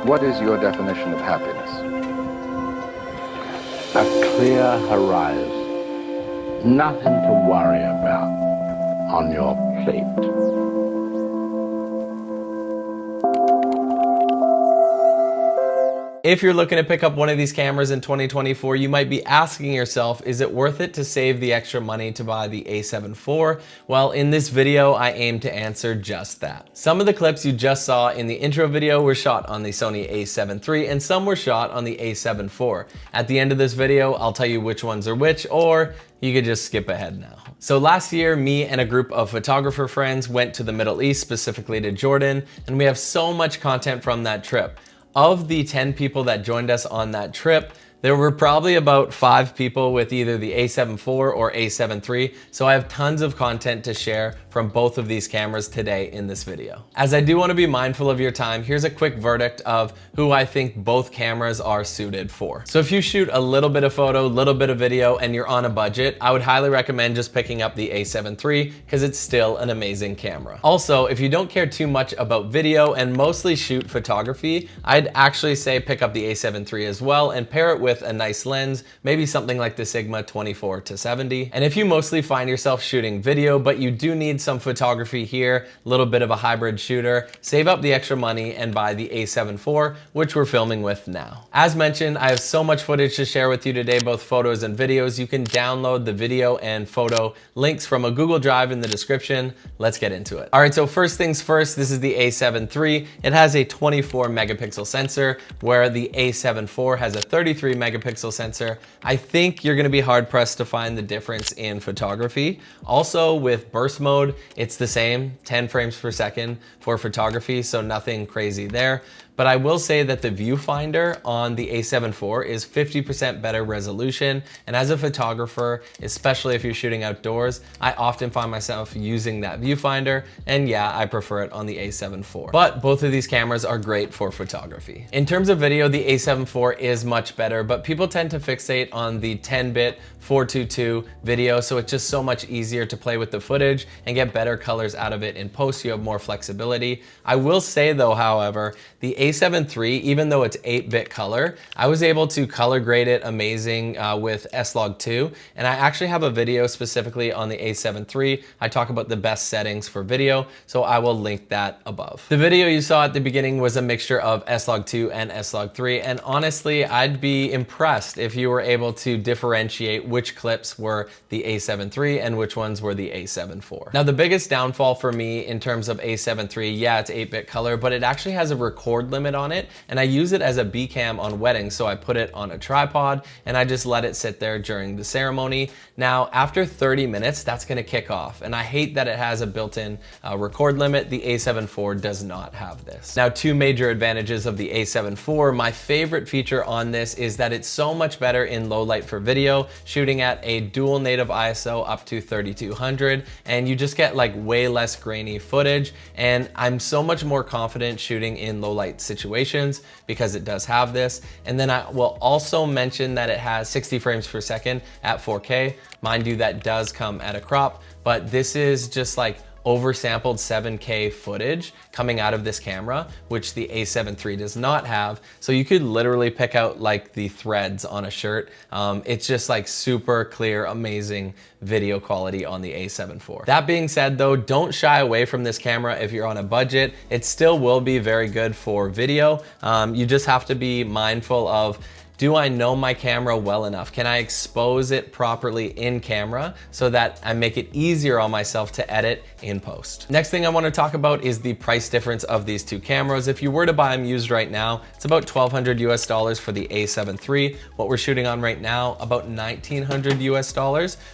What is your definition of happiness? A clear horizon, nothing to worry about on your plate. If you're looking to pick up one of these cameras in 2024, you might be asking yourself, is it worth it to save the extra money to buy the a7 IV? Well, in this video, I aim to answer just that. Some of the clips you just saw in the intro video were shot on the Sony a7 III and some were shot on the a7 IV. At the end of this video, I'll tell you which ones are which, or you could just skip ahead now. So last year, me and a group of photographer friends went to the Middle East, specifically to Jordan, and we have so much content from that trip. Of the 10 people that joined us on that trip, there were probably about 5 people with either the a7 IV or a7 III, so I have tons of content to share from both of these cameras today in this video. As I do want to be mindful of your time, here's a quick verdict of who I think both cameras are suited for. So if you shoot a little bit of photo, little bit of video, and you're on a budget, I would highly recommend just picking up the a7 III because it's still an amazing camera. Also, if you don't care too much about video and mostly shoot photography, I'd actually say pick up the a7 III as well and pair it with a nice lens, maybe something like the Sigma 24-70. And if you mostly find yourself shooting video, but you do need some photography here, a little bit of a hybrid shooter, save up the extra money and buy the a7 IV, which we're filming with now. As mentioned, I have so much footage to share with you today, both photos and videos. You can download the video and photo links from a Google Drive in the description. Let's get into it. All right, so first things first, this is the a7 III. It has a 24 megapixel sensor, where the a7 IV has a 33 megapixel sensor. I think you're gonna be hard pressed to find the difference in photography. Also with burst mode, it's the same, 10 frames per second for photography, so nothing crazy there. But I will say that the viewfinder on the a7 IV is 50% better resolution. And as a photographer, especially if you're shooting outdoors, I often find myself using that viewfinder. And yeah, I prefer it on the a7 IV. But both of these cameras are great for photography. In terms of video, the a7 IV is much better, but people tend to fixate on the 10-bit 422 video. So it's just so much easier to play with the footage and get better colors out of it in post. You have more flexibility. I will say though, however, the a7 III, even though it's 8-bit color, I was able to color grade it amazing with S-Log2. And I actually have a video specifically on the a7 III. I talk about the best settings for video, so I will link that above. The video you saw at the beginning was a mixture of S-Log2 and S-Log3. And honestly, I'd be impressed if you were able to differentiate which clips were the a7 III and which ones were the a7 IV. Now, the biggest downfall for me in terms of a7 III, yeah, it's 8-bit color, but it actually has a record limit on it, and I use it as a B cam on weddings. So I put it on a tripod and I just let it sit there during the ceremony. Now, after 30 minutes, that's gonna kick off. And I hate that it has a built-in record limit. The a7 IV does not have this. Now, 2 major advantages of the a7 IV. My favorite feature on this is that it's so much better in low light for video, shooting at a dual native ISO up to 3200, and you just get like way less grainy footage. And I'm so much more confident shooting in low light situations because it does have this. And then I will also mention that it has 60 frames per second at 4K. Mind you, that does come at a crop, but this is just like oversampled 7K footage coming out of this camera, which the a7 III does not have. So you could literally pick out like the threads on a shirt. It's just like super clear, amazing video quality on the a7 IV. That being said though, don't shy away from this camera if you're on a budget. It still will be very good for video. You just have to be mindful of, do I know my camera well enough? Can I expose it properly in camera so that I make it easier on myself to edit in post? Next thing I want to talk about is the price difference of these two cameras. If you were to buy them used right now, it's about $1,200 US for the a7 III. What we're shooting on right now, about $1,900 US,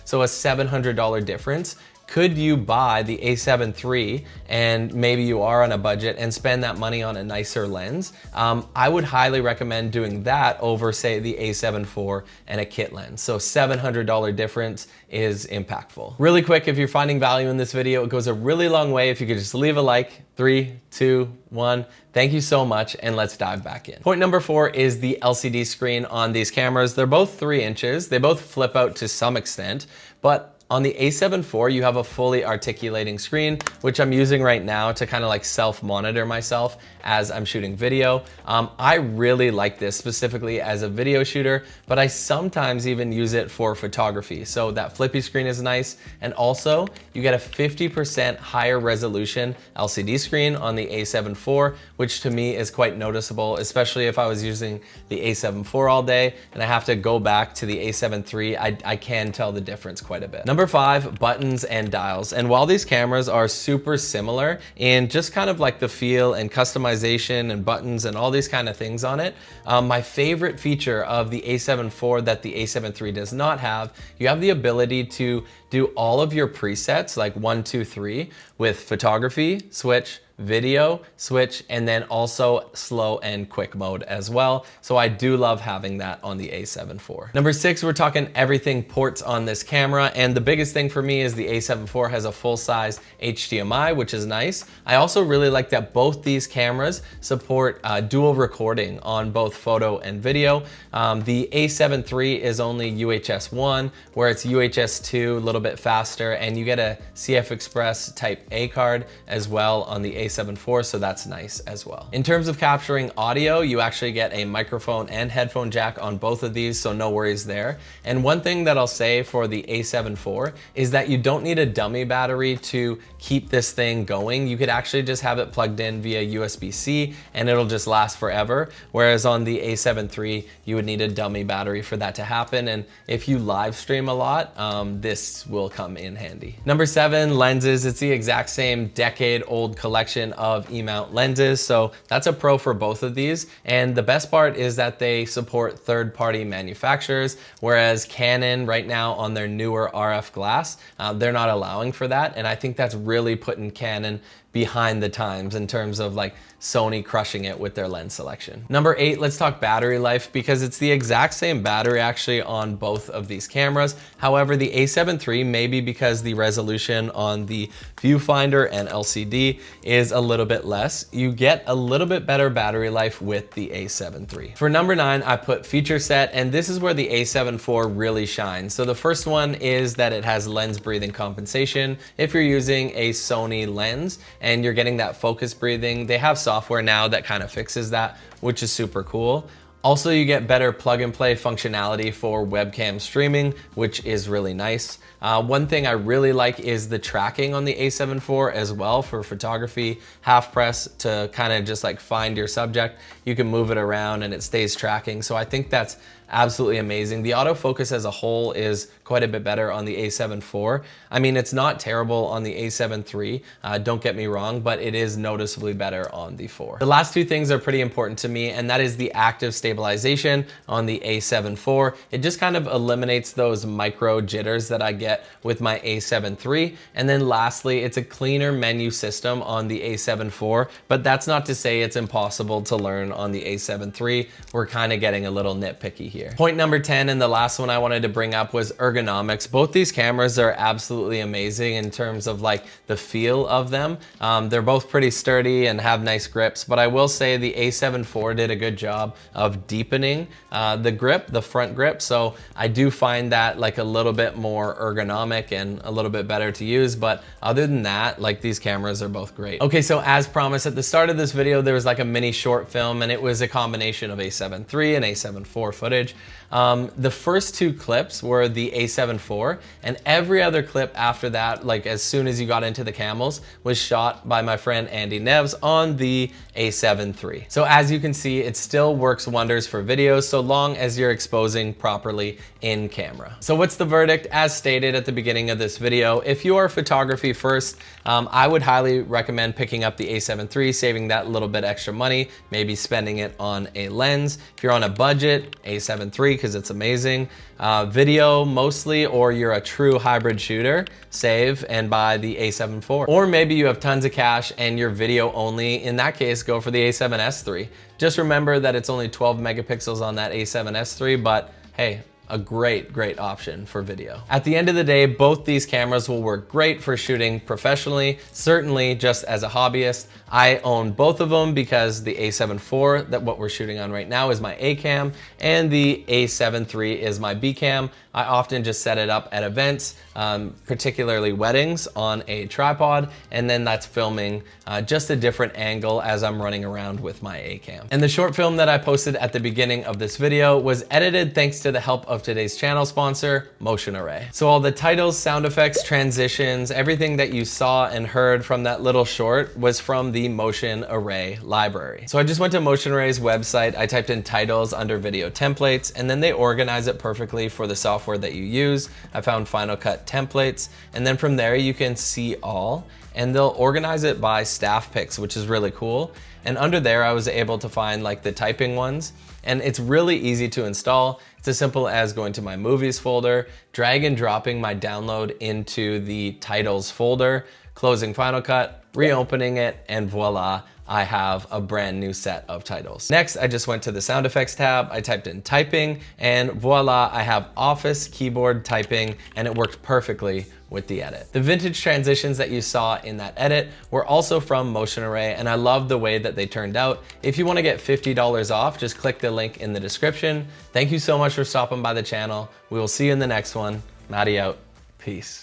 so a $700 difference. Could you buy the a7 III and maybe you are on a budget and spend that money on a nicer lens? I would highly recommend doing that over say the a7 IV and a kit lens. So $700 difference is impactful. Really quick, if you're finding value in this video, it goes a really long way if you could just leave a like. 3, 2, 1. Thank you so much, and let's dive back in. Point number 4 is the LCD screen on these cameras. They're both 3 inches. They both flip out to some extent, but On the a7 IV, you have a fully articulating screen, which I'm using right now to kind of like self-monitor myself as I'm shooting video. I really like this specifically as a video shooter, but I sometimes even use it for photography. So that flippy screen is nice. And also you get a 50% higher resolution LCD screen on the a7 IV, which to me is quite noticeable, especially if I was using the a7 IV all day and I have to go back to the a7 III, I can tell the difference quite a bit. Number 5, buttons and dials. And while these cameras are super similar in just kind of like the feel and customization and buttons and all these kind of things on it, my favorite feature of the a7 IV that the a7 III does not have, you have the ability to do all of your presets like 1, 2, 3 with photography, switch, video, switch, and then also slow and quick mode as well. So I do love having that on the a7 IV. Number 6, we're talking everything ports on this camera. And the biggest thing for me is the a7 IV has a full-size HDMI, which is nice. I also really like that both these cameras support dual recording on both photo and video. The a7 III is only UHS 1, where it's UHS 2, a little bit faster, and you get a CF Express Type A card as well on the a7 IV, so that's nice as well. In terms of capturing audio, you actually get a microphone and headphone jack on both of these, so no worries there. And one thing that I'll say for the a7 IV is that you don't need a dummy battery to keep this thing going. You could actually just have it plugged in via USB-C and it'll just last forever. Whereas on the a7 III, you would need a dummy battery for that to happen. And if you live stream a lot, this will come in handy. Number 7, lenses. It's the exact same decade-old collection of E-mount lenses, so that's a pro for both of these. And the best part is that they support third-party manufacturers, whereas Canon right now on their newer RF glass, they're not allowing for that. And I think that's really putting Canon behind the times in terms of like Sony crushing it with their lens selection. Number 8, let's talk battery life, because it's the exact same battery actually on both of these cameras. However, the a7 III, maybe because the resolution on the viewfinder and LCD is a little bit less, you get a little bit better battery life with the a7 III. For number 9, I put feature set, and this is where the a7 IV really shines. So the first one is that it has lens breathing compensation. If you're using a Sony lens and you're getting that focus breathing, they have software now that kind of fixes that, which is super cool. Also, you get better plug and play functionality for webcam streaming, which is really nice. One thing I really like is the tracking on the a7 IV as well for photography. Half press to kind of just like find your subject. You can move it around and it stays tracking. So I think that's absolutely amazing. The autofocus as a whole is quite a bit better on the a7 IV. I mean, it's not terrible on the a7 III, don't get me wrong, but it is noticeably better on the 4. The last two things are pretty important to me, and that is the active stabilization on the a7 IV. It just kind of eliminates those micro jitters that I get with my a7 III. And then lastly, it's a cleaner menu system on the a7 IV, but that's not to say it's impossible to learn on the a7 III. We're kind of getting a little nitpicky here. Point number 10, and the last one I wanted to bring up, was ergonomics. Both these cameras are absolutely amazing in terms of like the feel of them. They're both pretty sturdy and have nice grips, but I will say the a7 IV did a good job of deepening the grip, the front grip. So I do find that like a little bit more ergonomic and a little bit better to use. But other than that, like these cameras are both great. Okay, so as promised at the start of this video, there was like a mini short film, and it was a combination of a7 III and a7 IV footage. The first two clips were the a7 IV, and every other clip after that, like as soon as you got into the camels, was shot by my friend Andy Neves on the a7 III. So as you can see, it still works wonders for videos so long as you're exposing properly in camera. So what's the verdict? As stated at the beginning of this video, if you are photography first, I would highly recommend picking up the a7 III, saving that little bit extra money, maybe spending it on a lens. If you're on a budget, a7 III, because it's amazing. Video mostly, or you're a true hybrid shooter, save and buy the a7 IV. Or maybe you have tons of cash and you're video only. In that case, go for the a7S III. Just remember that it's only 12 megapixels on that a7S III, but hey, a great option for video. At the end of the day, both these cameras will work great for shooting professionally. Certainly just as a hobbyist, I own both of them because the a7 IV, that what we're shooting on right now, is my A cam, and the a7 III is my B cam. I often just set it up at events, particularly weddings, on a tripod, and then that's filming just a different angle as I'm running around with my A-cam. And the short film that I posted at the beginning of this video was edited thanks to the help of today's channel sponsor, Motion Array. So all the titles, sound effects, transitions, everything that you saw and heard from that little short was from the Motion Array library. So I just went to Motion Array's website, I typed in titles under video templates, and then they organize it perfectly for the software that you use. I found Final Cut templates, and then from there you can see all, and they'll organize it by staff picks, which is really cool. And under there I was able to find like the typing ones, and it's really easy to install. It's as simple as going to my movies folder, drag and dropping my download into the titles folder, closing Final Cut, reopening it, and voila, I have a brand new set of titles. Next, I just went to the sound effects tab, I typed in typing, and voila, I have Office keyboard typing, and it worked perfectly with the edit. The vintage transitions that you saw in that edit were also from Motion Array, and I love the way that they turned out. If you wanna get $50 off, just click the link in the description. Thank you so much for stopping by the channel. We will see you in the next one. Matty out. Peace.